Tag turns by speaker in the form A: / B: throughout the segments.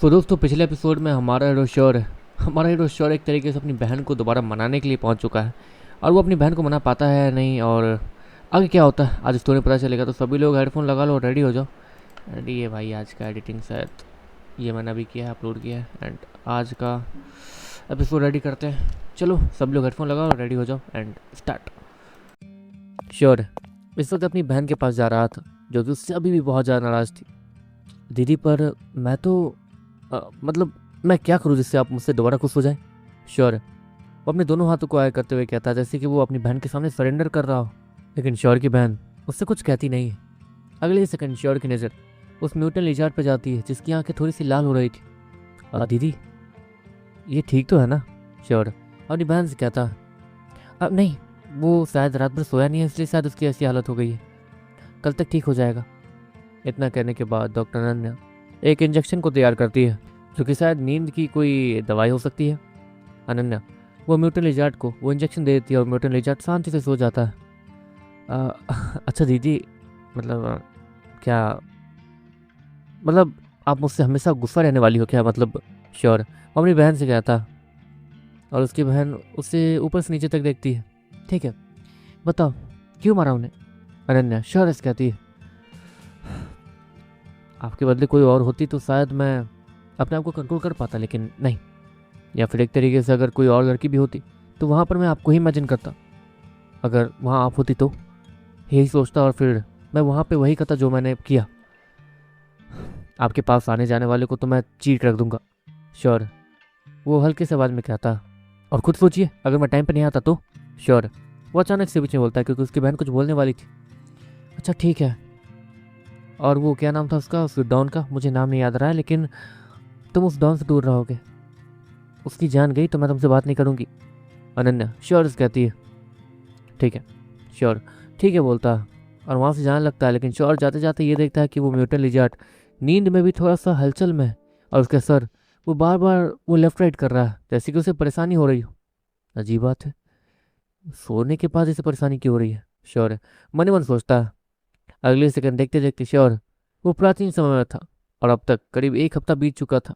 A: सो दोस्तों, पिछले एपिसोड में हमारा हीरो श्योर एक तरीके से अपनी बहन को दोबारा मनाने के लिए पहुंच चुका है। और वो अपनी बहन को मना पाता है या नहीं, और आगे क्या होता है आज स्टोरी पता चलेगा। तो सभी लोग हेडफोन लगा लो, रेडी हो जाओ। रेडी है भाई, आज का एडिटिंग शायद ये मैंने अभी किया है, अपलोड किया है, एंड आज का एपिसोड रेडी करते हैं। चलो सब लोग हेडफोन लगाओ, रेडी हो जाओ एंड स्टार्ट। श्योर इस वक्त अपनी बहन के पास जा रहा था, जो कि उससे अभी भी बहुत ज़्यादा नाराज़ थी। दीदी, पर मैं तो मतलब मैं क्या करूँ जिससे आप मुझसे दोबारा खुश हो जाए। श्योर वो अपने दोनों हाथों को आगे करते हुए कहता है, जैसे कि वो अपनी बहन के सामने सरेंडर कर रहा हो। लेकिन श्योर की बहन उससे कुछ कहती नहीं है। अगले ही सेकंड श्योर की नज़र उस म्यूटन लिजार्ड पर जाती है, जिसकी आंखें थोड़ी सी लाल हो रही थी। दीदी, ये ठीक तो है ना? श्योर अपनी बहन से कहता, अब नहीं, वो शायद रात भर सोया नहीं है, इसलिए शायद उसकी ऐसी हालत हो गई है। कल तक ठीक हो जाएगा। इतना कहने के बाद डॉक्टर अनन्या एक इंजेक्शन को तैयार करती है, जो कि शायद नींद की कोई दवाई हो सकती है। अनन्या वो म्यूटन लिजार्ड को वो इंजेक्शन दे देती है और म्यूटन लिजार्ड शांति से सो जाता है। अच्छा दीदी, मतलब क्या, मतलब आप मुझसे हमेशा गुस्सा रहने वाली हो क्या? मतलब श्योर वो अपनी बहन से कहता, और उसकी बहन उससे ऊपर से नीचे तक देखती है। ठीक है, बताओ क्यों मारा उन्हें? अनन्या श्योर से कहती है, आपके बदले कोई और होती तो शायद मैं अपने आप को कंट्रोल कर पाता, लेकिन नहीं। या फिर एक तरीके से अगर कोई और लड़की भी होती तो वहाँ पर मैं आपको ही इमेजिन करता। अगर वहाँ आप होती तो यही सोचता, और फिर मैं वहाँ पे वही करता जो मैंने किया। आपके पास आने जाने वाले को तो मैं चीट रख दूंगा। श्योर वो हल्के से आवाज़ में कहता, और खुद सोचिए अगर मैं टाइम पर नहीं आता तो। श्योर वो अचानक से बीच में बोलता है, क्योंकि उसकी बहन कुछ बोलने वाली थी। अच्छा ठीक है, और वो क्या नाम था उसका, उस डॉन का? मुझे नाम नहीं याद रहा है, लेकिन तुम उस डॉन से दूर रहोगे। उसकी जान गई तो मैं तुमसे बात नहीं करूंगी। अनन्या श्योर कहती है, ठीक है। श्योर ठीक है बोलता है, और वहाँ से जाने लगता है। लेकिन श्योर जाते जाते ये देखता है कि वो म्यूटन लिजार्ड नींद में भी थोड़ा सा हलचल में है, और उसका सर वो बार बार वो लेफ्ट राइट कर रहा है, जैसे कि उसे परेशानी हो रही हो। अजीब बात है, सोने के बाद इसे परेशानी क्यों हो रही है? श्योर मन ही मन सोचता है। अगले सेकंड देखते देखते श्योर वो प्राचीन समय में था, और अब तक करीब एक हफ्ता बीत चुका था।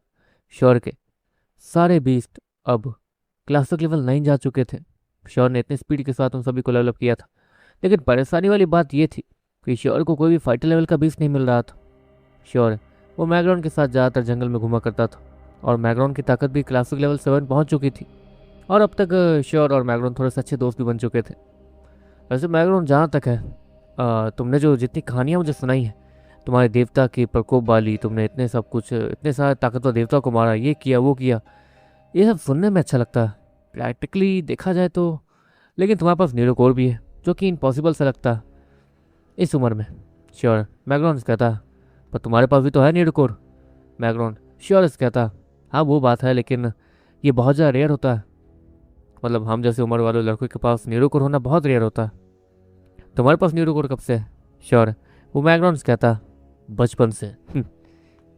A: श्योर के सारे बीस्ट अब क्लासिक लेवल 9 जा चुके थे। श्योर ने इतनी स्पीड के साथ उन सभी को डेवलप किया था, लेकिन परेशानी वाली बात यह थी कि श्योर को कोई भी फाइटर लेवल का बीस्ट नहीं मिल रहा था। श्योर वो मैग्रॉन के साथ ज़्यादातर जंगल में घुमा करता था, और मैग्रॉन की ताकत भी क्लासिक लेवल 7 पहुंच चुकी थी, और अब तक श्योर और मैग्रॉन थोड़े से अच्छे दोस्त भी बन चुके थे। वैसे मैग्रॉन, जहाँ तक है तुमने जो जितनी कहानियाँ मुझे सुनाई है तुम्हारे देवता के प्रकोप वाली, तुमने इतने सब कुछ, इतने सारे ताकतवर देवता को मारा, ये किया वो किया, ये सब सुनने में अच्छा लगता है प्रैक्टिकली देखा जाए तो। लेकिन तुम्हारे पास न्यूरोकोर भी है, जो कि इम्पॉसिबल सा लगता है इस उम्र में। श्योर मैग्रॉन कहता, पर तुम्हारे पास भी तो है न्यूरोकोर। मैग्रॉन श्योर कहता, हाँ वो बात है, लेकिन ये बहुत ज़्यादा रेयर होता है। मतलब हम जैसे उम्र वाले लड़कों के पास न्यूरोकोर होना बहुत रेयर होता है। तुम्हारे पास न्यूरोकोर कब से है? श्योर वो मैग्रॉन कहता, बचपन से।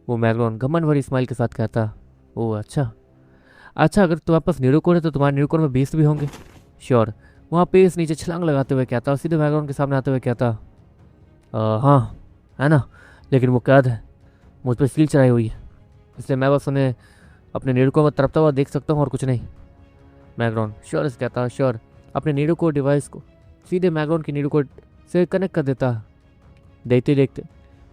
A: वो मैग्रॉन घमंड भरी स्माइल के साथ कहता, ओह अच्छा। अच्छा, अगर तुम्हारे पास न्यूरोकोर है तो तुम्हारे न्यूरोकोर में बीस्ट भी होंगे। श्योर वहाँ पेस नीचे छलांग लगाते हुए कहता, और सीधे मैग्रॉन के सामने आते हुए कहता, हाँ है ना, लेकिन वो कैद है, मुझ पर सील चढ़ाई हुई है, इसलिए मैं बस उन्हें अपने न्यूरोकोर में तरपता हुआ देख सकता हूँ और कुछ नहीं। मैग्रॉन श्योर कहता, श्योर अपने न्यूरोकोर डिवाइस को सीधे मैग्रॉन की न्यूरोकोर से कनेक्ट कर देता है। देखते देखते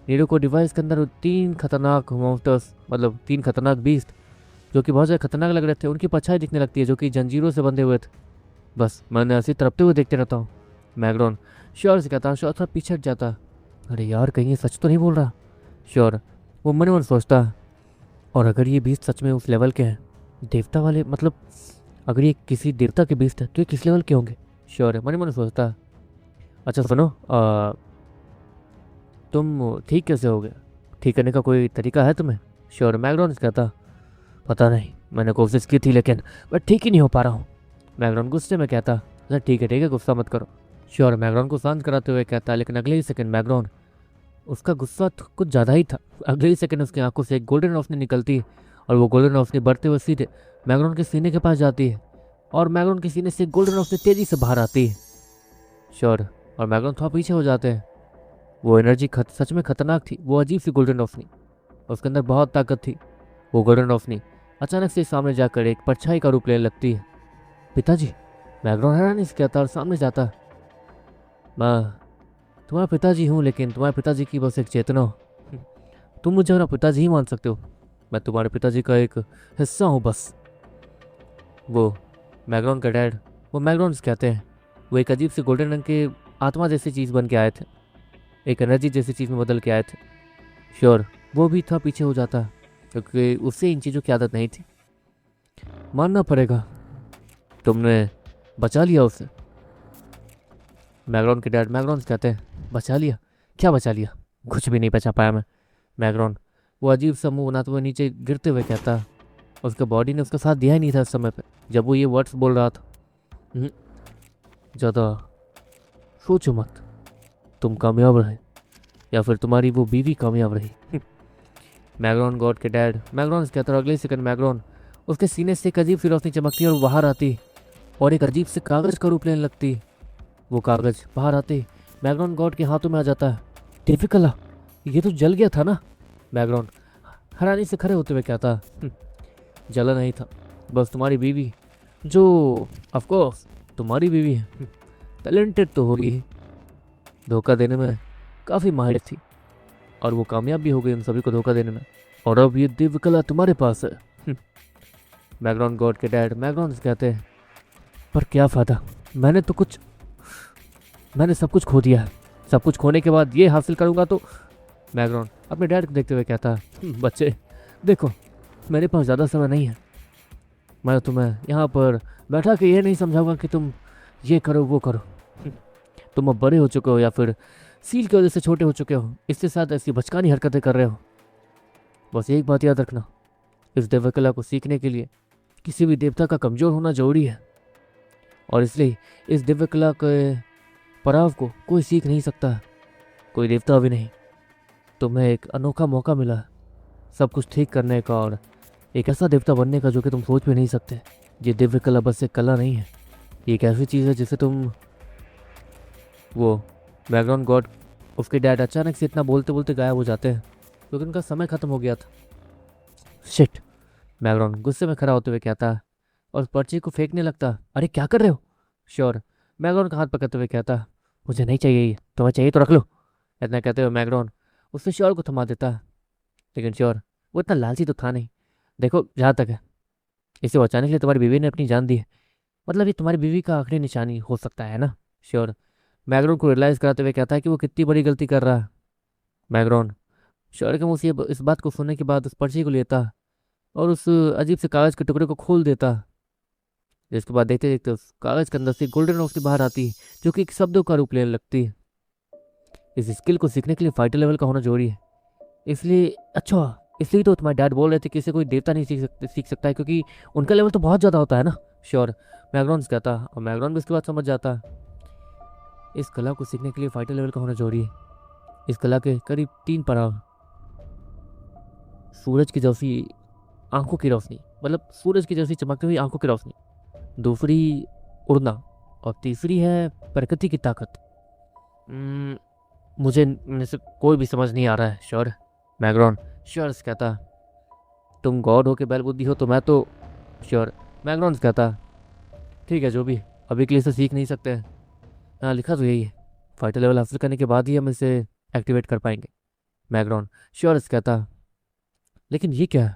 A: नीरो डिवाइस के अंदर 3 खतरनाक मॉन्स्टर्स, मतलब 3 खतरनाक बीस्ट, जो कि बहुत ज़्यादा खतरनाक लग रहे थे, उनकी परछाई दिखने लगती है, जो कि जंजीरों से बंधे हुए थे। बस मैंने ऐसे तरपते हुए देखते रहता हूँ। मैग्रॉन श्योर से कहता, श्योर थोड़ा पीछे हट जाता। अरे यार, कहीं ये सच तो नहीं बोल रहा? श्योर वो मन मन सोचता है, और अगर ये बीस्ट सच में उस लेवल के हैं, देवता वाले, मतलब अगर ये किसी देवता के बीस्ट है तो ये किस लेवल के होंगे? श्योर मन मन सोचता है। अच्छा सुनो, तुम ठीक कैसे हो गए? ठीक करने का कोई तरीका है तुम्हें? श्योर मैग्रॉन कहता, पता नहीं, मैंने कोशिश की थी लेकिन मैं ठीक ही नहीं हो पा रहा हूँ। मैग्रॉन गुस्से में कहता, अच्छा ठीक है गुस्सा मत करो। श्योर मैग्रॉन को शांत कराते हुए कहता, लेकिन अगले ही सेकंड मैग्रॉन, उसका गुस्सा तो कुछ ज़्यादा ही था। अगले ही सेकंड उसकी आंखों से एक गोल्डन रोशनी निकलती है, और वो गोल्डन रोशनी बढ़ते हुए सीधे मैग्रॉन के सीने के पास जाती है, और मैग्रॉन के सीने से गोल्डन रोशनी तेज़ी से बाहर आती है। श्योर और मैग्रॉन थोड़ा पीछे हो जाते हैं। वो एनर्जी सच में खतरनाक थी, वो अजीब सी गोल्डन रोशनी, उसके अंदर बहुत ताकत थी, वो गोल्डन रोशनी अचानक से सामने जाकर एक परछाई का रूप लेने लगती है। पिताजी, मैग्रॉन हैरानी से कहता और सामने जाता। मैं तुम्हारा पिताजी हूँ, लेकिन तुम्हारे पिताजी की बस एक चेतना हो। तुम मुझे अपना पिताजी ही मान सकते हो। मैं तुम्हारे पिताजी का एक हिस्सा हूँ बस। वो मैग्रॉन का डैड, वो मैग्रॉन्स कहते हैं, वो एक अजीब से गोल्डन रंग के आत्मा जैसी चीज़ बन के आए थे, एक एनर्जी जैसी चीज़ में बदल के आए थे। श्योर, वो भी था पीछे हो जाता, क्योंकि उससे इन चीज़ों की आदत नहीं थी। मानना पड़ेगा, तुमने बचा लिया उसे। मैग्रॉन के डैड मैग्रॉन्स कहते हैं, बचा लिया? क्या बचा लिया? कुछ भी नहीं बचा पाया मैं। मैग्रॉन वो अजीब सा मुंह बनाते हुए नीचे गिरते हुए कहता। उसका बॉडी ने उसका साथ दिया ही नहीं था उस समय पे जब वो ये वर्ड्स बोल रहा था। ज़्यादा सोचो मत, तुम कामयाब रहे या फिर तुम्हारी वो बीवी कामयाब रही। मैग्रॉन गॉड के डैड मैग्रॉन कहता, और अगले सेकंड मैग्रॉन उसके सीने से एक अजीब सी रोशनी चमकती और बाहर आती और एक अजीब से कागज़ का रूप लेने लगती। वो कागज़ बाहर आते मैग्रॉन गॉड के हाथों में आ जाता है। टिपिकल, ये तो जल गया था ना? मैग्रॉन हैरानी से खड़े होते हुए कहता, जला नहीं था, बस तुम्हारी बीवी, जो ऑफ कोर्स तुम्हारी बीवी है, टैलेंटेड तो होगी, धोखा देने में काफ़ी माहिर थी और वो कामयाब भी हो गई उन सभी को धोखा देने में, और अब ये दिव्य कला तुम्हारे पास है। मैग्रॉन गॉड के डैड मैग्रॉन कहते हैं, पर क्या फ़ायदा, मैंने सब कुछ खो दिया है। सब कुछ खोने के बाद ये हासिल करूँगा तो। मैग्रॉन अपने डैड को देखते हुए कहता, बच्चे देखो, मेरे पास ज़्यादा समय नहीं है। मैं तुम्हें यहाँ पर बैठा के ये नहीं समझाऊंगा कि तुम ये करो वो करो। तुम अब बड़े हो चुके हो या फिर सील की वजह से छोटे हो चुके हो, इसके साथ ऐसी बचकानी हरकतें कर रहे हो। बस एक बात याद रखना, इस दिव्य कला को सीखने के लिए किसी भी देवता का कमज़ोर होना जरूरी है, और इसलिए इस दिव्य कला के पड़ाव को कोई सीख नहीं सकता, कोई देवता भी नहीं। तुम्हें एक अनोखा मौका मिला है सब कुछ ठीक करने का और एक ऐसा देवता बनने का जो कि तुम सोच भी नहीं सकते। ये दिव्य कला बस एक कला नहीं है, ये एक ऐसी चीज़ है जिसे तुम। वो बैकग्राउंड गॉड उसके डैड अचानक से इतना बोलते बोलते गायब हो जाते हैं क्योंकि उनका समय ख़त्म हो गया था। शिट, बैकग्राउंड गुस्से में खड़ा होते हुए कहता है और पर्ची को फेंकने लगता। अरे क्या कर रहे हो? श्योर, बैकग्राउंड का हाथ पकड़ते हुए कहता, मुझे नहीं चाहिए ये, तुम्हें चाहिए तो रख लो। इतना कहते हुए बैकग्राउंड उससे श्योर को थमा देता है, लेकिन श्योर वो इतना लालची तो था नहीं। देखो, जहाँ तक है, इसे बचाने के लिए तुम्हारी बीवी ने अपनी जान दी है, मतलब ये तुम्हारी बीवी का आखिरी निशानी हो सकता है ना? श्योर मैग्रॉन को रियलाइज़ कराते हुए कहता है कि वो कितनी बड़ी गलती कर रहा है। मैग्रॉन श्योर के मुँह से इस बात को सुनने के बाद उस पर्ची को लेता और उस अजीब से कागज़ के टुकड़े को खोल देता, जिसके बाद देखते देखते उस कागज़ के अंदर से गोल्डन रोशनी बाहर आती जो कि एक शब्दों का रूप लेने लगती है। इस स्किल को सीखने के लिए फाइटर लेवल का होना जरूरी है, इसलिए अच्छा इसलिए तो तुम्हारे डैड बोल रहे थे कि इसे कोई देवता नहीं सीख सकता है क्योंकि उनका लेवल तो बहुत ज़्यादा होता है ना? श्योर मैग्रॉन कहता, और मैग्रॉन भी इसके बाद समझ जाता है इस कला को सीखने के लिए फाइटर लेवल का होना जरूरी है। इस कला के करीब 3 पड़ाव, सूरज की जैसी आंखों की रोशनी, मतलब सूरज की जैसी चमकती हुई आंखों की रोशनी, दूसरी उड़ना, और तीसरी है प्रकृति की ताकत। मुझे इनमें से कोई भी समझ नहीं आ रहा है। श्योर मैग्रॉन श्योर कहता, तुम गॉड हो के बैल बुद्धि हो तो मैं तो। श्योर मैग्रॉन कहता, ठीक है जो भी, अभी के लिए इसे सीख नहीं सकते हैं। हाँ लिखा तो यही है, फाइटर लेवल हासिल करने के बाद ही हम इसे एक्टिवेट कर पाएंगे। मैग्रॉन श्योर कहता, लेकिन ये क्या है?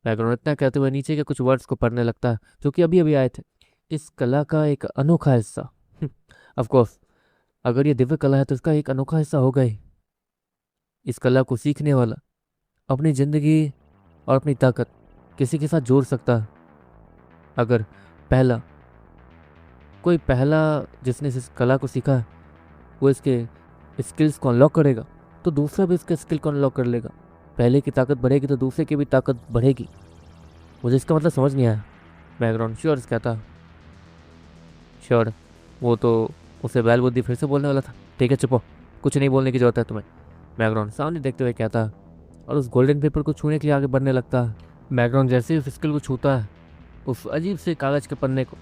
A: मैग्रॉन इतना कहते हुए नीचे के कुछ वर्ड्स को पढ़ने लगता जो कि अभी अभी आए थे। इस कला का एक अनोखा हिस्सा, ऑफ कोर्स अगर ये दिव्य कला है तो इसका एक अनोखा हिस्सा होगा ही। इस कला को सीखने वाला अपनी ज़िंदगी और अपनी ताकत किसी के साथ जोड़ सकता है। अगर पहला जिसने इस कला को सीखा है वो इसके स्किल्स को अनलॉक करेगा तो दूसरा भी इसके स्किल को अनलॉक कर लेगा। पहले की ताकत बढ़ेगी तो दूसरे की भी ताकत बढ़ेगी। मुझे इसका मतलब समझ नहीं आया। बैकग्राउंड श्योर कहता, श्योर वो तो उसे बैल बुद्धि फिर से बोलने वाला था। ठीक है चुप हो, कुछ नहीं बोलने की जरूरत है तुम्हें। बैकग्राउंड सामने देखते हुए कहता और उस गोल्डन पेपर को छूने के लिए आगे बढ़ने लगता। बैकग्राउंड जैसे ही उस स्किल को छूता है उस अजीब से कागज़ के पन्ने को,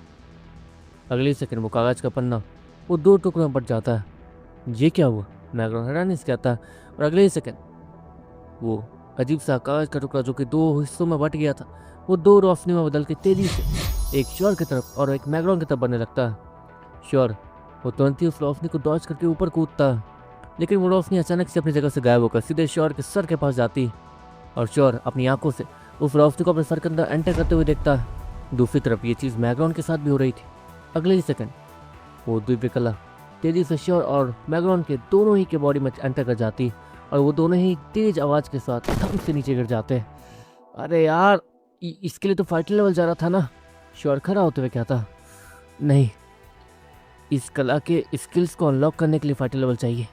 A: अगले सेकंड वो कागज़ का पन्ना वो 2 टुकड़ों में बट जाता है। ये क्या हुआ? बैकग्राउंड हैरानी से कहता और अगले ही सेकंड वो अजीब सा आकाश का टुकड़ा जो कि दो हिस्सों में बट गया था, वो दो रोशनी में बदल के तेजी से एक श्योर की तरफ और एक मैग्रॉन की तरफ बढ़ने लगता है। श्योर वो तुरंत ही उस रोशनी को डॉज करके ऊपर कूदता है, लेकिन वो रोशनी अचानक से अपनी जगह से गायब होकर सीधे श्योर के सर के पास जाती और श्योर अपनी आंखों से उस रोशनी को अपने सर के अंदर एंटर करते हुए देखता है। दूसरी तरफ ये चीज़ मैग्रॉन के साथ भी हो रही थी। अगले ही सेकंड वो दिव्य कला तेजी से श्योर और मैग्रॉन के दोनों ही के बॉडी में एंटर कर जाती और वो दोनों ही तेज आवाज़ के साथ थम से नीचे गिर जाते। अरे यार, इसके लिए तो फाइटर लेवल जा रहा था ना। श्योर खड़ा होते हुए कहता, नहीं, इस कला के स्किल्स को अनलॉक करने के लिए फाइटर लेवल चाहिए।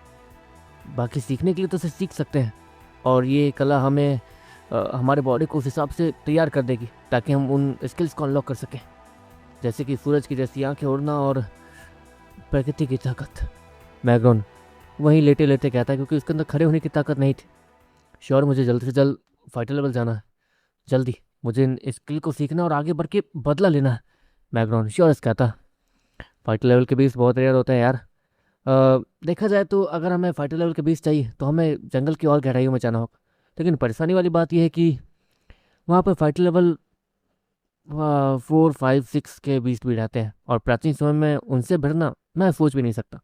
A: बाकी सीखने के लिए तो उसे सीख सकते हैं, और ये कला हमें हमारे बॉडी को उस हिसाब से तैयार कर देगी ताकि हम उन स्किल्स को अनलॉक कर सकें, जैसे कि सूरज की जैसी आंखें उड़ना और प्रकृति की ताकत। मैग्रॉन वहीं लेटे लेटे कहता है, क्योंकि उसके अंदर खड़े होने की ताकत नहीं थी। श्योर मुझे जल्द से जल्द फाइटर लेवल जाना है, जल्दी मुझे इन स्किल को सीखना और आगे बढ़ के बदला लेना है। मैग्रॉन श्योर कहता, फाइटर लेवल के बीच बहुत रेयर होता है यार। देखा जाए तो अगर हमें फाइटर लेवल के बीच चाहिए तो हमें जंगल की और गहराइयों में जाना होगा, लेकिन परेशानी वाली बात यह है कि वहाँ पर फाइटर लेवल 4, 5, 6 के बीच भी रहते हैं, और प्राचीन समय में उनसे भिड़ना मैं सोच भी नहीं सकता।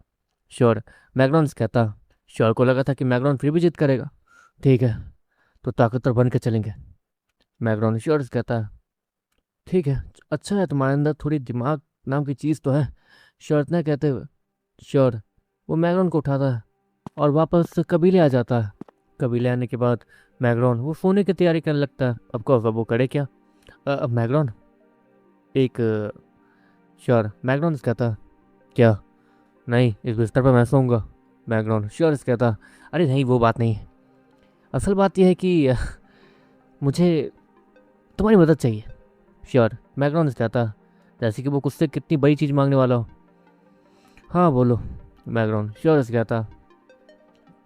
A: श्योर मैग्रॉन कहता। श्योर को लगा था कि मैग्रॉन फिर भी जिद करेगा। ठीक है, तो ताकतवर बन के चलेंगे। मैग्रॉन श्योर कहता, ठीक है, अच्छा है, तुम्हारे अंदर थोड़ी दिमाग नाम की चीज़ तो है। श्योर इतना कहते हुए श्योर वो मैग्रॉन को उठाता है और वापस कबीले आ जाता है। कबीले आने के बाद मैग्रॉन वो सोने की तैयारी करने लगता है। अब वो करे क्या? अब मैग्रॉन एक श्योर मैग्रॉन कहता, क्या? नहीं, इस बिस्तर पर मैं सोऊंगा। मैग्रॉन श्योर कहता, अरे नहीं, वो बात नहीं है। असल बात यह है कि मुझे तुम्हारी मदद चाहिए। श्योर मैग्रॉन कहता, जैसे कि वो कुछ से कितनी बड़ी चीज़ मांगने वाला हो। हाँ बोलो। मैग्रॉन श्योर कहता,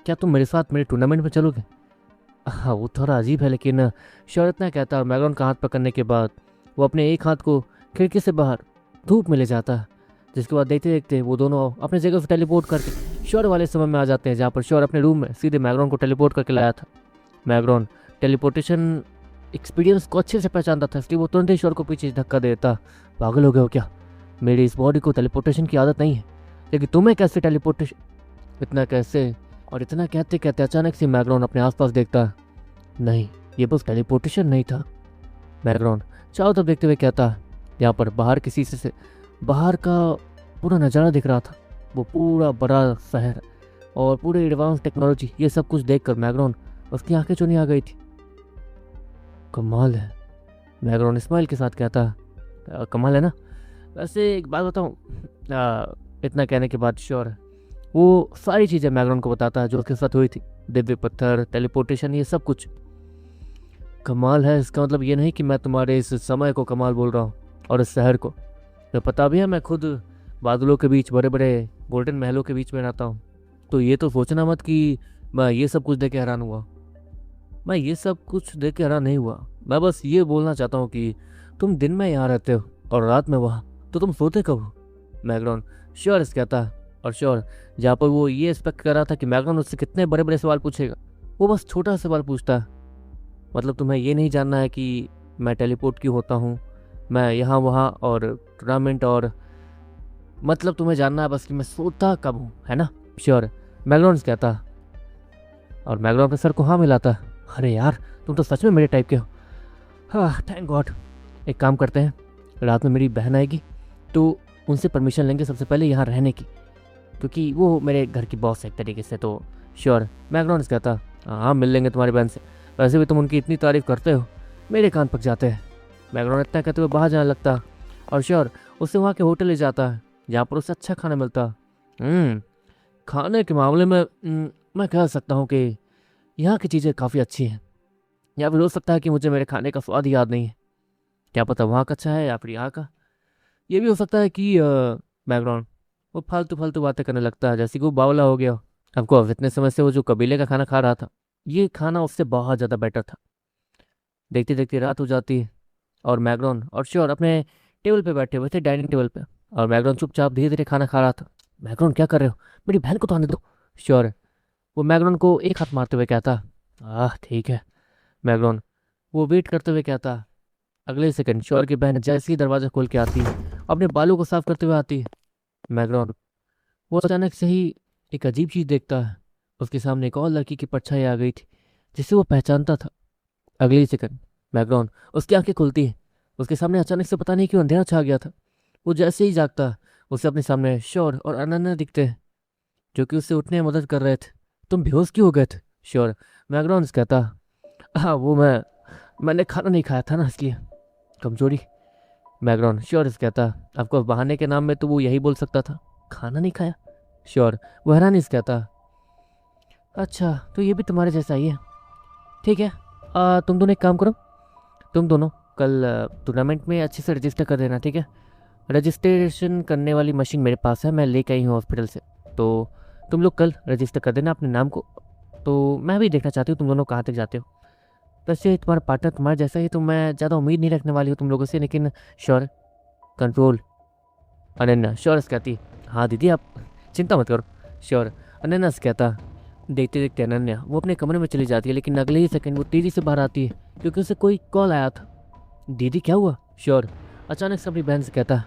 A: क्या तुम मेरे साथ मेरे टूर्नामेंट में चलोगे? हाँ, वो थोड़ा अजीब है, लेकिन श्योर इतना कहता, और मैग्रॉन का हाथ पकड़ने के बाद वो अपने एक हाथ को खिड़की से बाहर धूप में ले जाता है, जिसके बाद देखते देखते वो दोनों अपने जगह से टेलीपोर्ट करके श्योर वाले समय में आ जाते हैं, जहाँ पर श्योर अपने रूम में सीधे मैग्रॉन को टेलीपोर्ट करके लाया था। मैग्रॉन टेलीपोर्टेशन एक्सपीरियंस को अच्छे से पहचानता था, इसलिए वो तुरंत ही श्योर को पीछे धक्का देता। पागल हो गए हो क्या? मेरी इस बॉडी को टेलीपोर्टेशन की आदत नहीं है, लेकिन तुम्हें कैसे टेलीपोर्टेशन? इतना कैसे? और इतना कहते कहते अचानक से मैग्रॉन अपने आसपास देखता, नहीं, ये बस टेलीपोर्टेशन नहीं था। मैग्रॉन चारों तरफ देखते हुए कहता, यहाँ पर बाहर किसी से बाहर का पूरा नज़ारा दिख रहा था। वो पूरा बड़ा शहर और पूरे एडवांस टेक्नोलॉजी, ये सब कुछ देखकर मैग्रॉन उसकी आंखें चुनी आ गई थी। कमाल है, मैग्रॉन स्माइल के साथ कहता, कमाल है ना? वैसे एक बात बताऊँ, इतना कहने के बाद श्योर वो सारी चीज़ें मैग्रॉन को बताता है जो उसके साथ हुई थी। दिव्य पत्थर, टेलीपोर्टेशन, ये सब कुछ कमाल है। इसका मतलब ये नहीं कि मैं तुम्हारे इस समय को कमाल बोल रहा हूँ और इस शहर को। तो पता भी है मैं खुद बादलों के बीच, बड़े बड़े गोल्डन महलों के बीच में रहता हूँ। तो ये तो सोचना मत कि मैं ये सब कुछ देख के हैरान हुआ। मैं ये सब कुछ देख के हैरान नहीं हुआ। मैं बस ये बोलना चाहता हूँ कि तुम दिन में यहाँ रहते हो और रात में वहाँ, तो तुम सोते कब हो? मैग्रॉन श्योर कहता है, और श्योर जहाँ पर वो ये एक्सपेक्ट कर रहा था कि मैग्रॉन उससे कितने बड़े बड़े सवाल पूछेगा, वो बस छोटा सवाल पूछता है। मतलब तुम्हें ये नहीं जानना है कि मैं टेलीपोर्ट क्यों होता हूँ, मैं यहाँ वहाँ और टूर्नामेंट, और मतलब तुम्हें जानना है बस कि मैं सोता कब हूँ, है ना? श्योर मैग्रॉन कहता, और मैग्रॉन अपने सर को हाँ मिलाता। अरे यार, तुम तो सच में मेरे टाइप के हो। हाँ, थैंक गॉड। एक काम करते हैं, रात में मेरी बहन आएगी तो उनसे परमिशन लेंगे सबसे पहले यहाँ रहने की, क्योंकि वो मेरे घर की बॉस है एक तरीके से। तो श्योर मैग्रॉन कहता, हाँ मिल लेंगे तुम्हारी बहन से, वैसे भी तुम उनकी इतनी तारीफ करते हो, मेरे कान पक जाते हैं। मैग्रॉन इतना कहते हुए बाहर जाने लगता, और श्योर उससे वहाँ के होटल ले जाता है जहाँ पर उसे अच्छा खाना मिलता। खाने के मामले में मैं कह सकता हूँ कि यहाँ की चीज़ें काफ़ी अच्छी हैं, या फिर हो सकता है कि मुझे मेरे खाने का स्वाद याद नहीं है। क्या पता वहाँ का अच्छा है या फिर यहाँ का। ये भी हो सकता है कि मैग्रॉन वो फालतू फालतू बातें करने लगता है, जैसे कि वो बावला हो गया। हमको अब इतने समय से वो जो कबीले का खाना खा रहा था, ये खाना उससे बहुत ज़्यादा बेटर था। देखते देखते रात हो जाती है और मैग्रॉन और श्योर अपने टेबल पे बैठे हुए थे, डाइनिंग टेबल पे, और मैग्रॉन चुपचाप धीरे धीरे खाना खा रहा था। मैग्रॉन क्या कर रहे हो? मेरी बहन को तो आने दो। श्योर वो मैग्रॉन को एक हाथ मारते हुए कहता, ठीक है, मैग्रॉन वो वेट करते हुए कहता। अगले सेकंड श्योर की बहन जैसे ही दरवाजा खोल के आती है, अपने बालों को साफ करते हुए आती है। मैग्रॉन वो अचानक से ही एक अजीब चीज देखता है। उसके सामने एक और लड़की की परछाई आ गई थी जिसे वो पहचानता था। अगले ही सेकंड मैग्रॉन उसकी आंखें खुलती हैं। उसके सामने अचानक से पता नहीं क्यों अंधेरा छा गया था। वो जैसे ही जागता है, उसे अपने सामने श्योर और अनन्या दिखते हैं, जो कि उससे उठने में मदद कर रहे थे। तुम बेहोश क्यों हो गए थे? श्योर मैग्रॉन कहता। हाँ वो मैंने खाना नहीं खाया था ना, इसलिए कमजोरी। मैग्रॉन श्योर कहता। आपको बहाने के नाम में तो वो यही बोल सकता था, खाना नहीं खाया। श्योर वो हैरानी से कहता। अच्छा तो ये भी तुम्हारे जैसा ही है, ठीक है। तुम दोनों एक काम करो, तुम दोनों कल टूर्नामेंट में अच्छे से रजिस्टर कर देना, ठीक है। रजिस्ट्रेशन करने वाली मशीन मेरे पास है, मैं लेके आई हूँ हॉस्पिटल से। तो तुम लोग कल रजिस्टर कर देना अपने नाम को। तो मैं भी देखना चाहती हूँ तुम दोनों कहाँ तक जाते हो। वैसे तुम्हारा पार्टनर तुम्हारे जैसा ही, तो मैं ज़्यादा उम्मीद नहीं रखने वाली हूँ तुम लोगों से, लेकिन श्योर कंट्रोल। अनन्या श्योर कहती। हाँ दीदी आप चिंता मत करो। श्योर अनन्या कहता। देखते देखते अनन्या वो अपने कमरे में चली जाती है, लेकिन अगले ही सेकंड वो तेजी से बाहर आती है क्योंकि उसे कोई कॉल आया था। दीदी क्या हुआ? श्योर अचानक से अपनी बहन से कहता।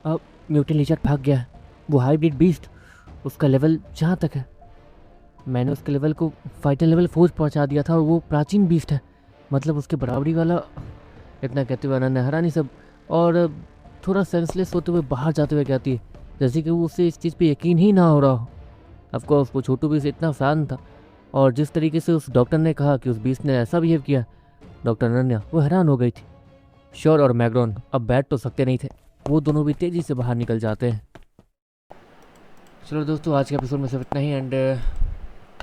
A: अब म्यूटेंट लीचर भाग गया है, वो हाइब्रिड बीस्ट, उसका लेवल जहाँ तक है मैंने उसके लेवल को फाइटर लेवल 4 पहुँचा दिया था, और वो प्राचीन बीस्ट है, मतलब उसके बराबरी वाला। इतना कहते हुए अनन्या हैरानी सब और थोड़ा सेंसलेस होते हुए बाहर जाते हुए कहती है, जैसे कि वो उसे इस चीज़ पे यकीन ही ना हो रहा हो। ऑफकोर्स वो छोटू बीस्ट इतना आसान था, और जिस तरीके से उस डॉक्टर ने कहा कि उस बीस्ट ने ऐसा बिहेव किया, डॉक्टर अनन्या वो हैरान हो गई थी। श्योर और मैग्रॉन अब बैठ तो सकते नहीं थे, वो दोनों भी तेज़ी से बाहर निकल जाते हैं। चलो दोस्तों आज के एपिसोड में सिर्फ इतना ही, and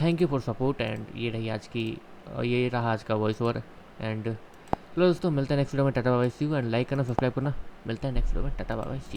A: thank you for support. And ये रहा आज का वॉइस ओवर। एंड चलो दोस्तों मिलते हैं नेक्स्ट वीडियो में। Tata bye bye, see you. And like करना, सब्सक्राइब करना। मिलते हैं नेक्स्ट वीडियो में। Tata bye bye, see you.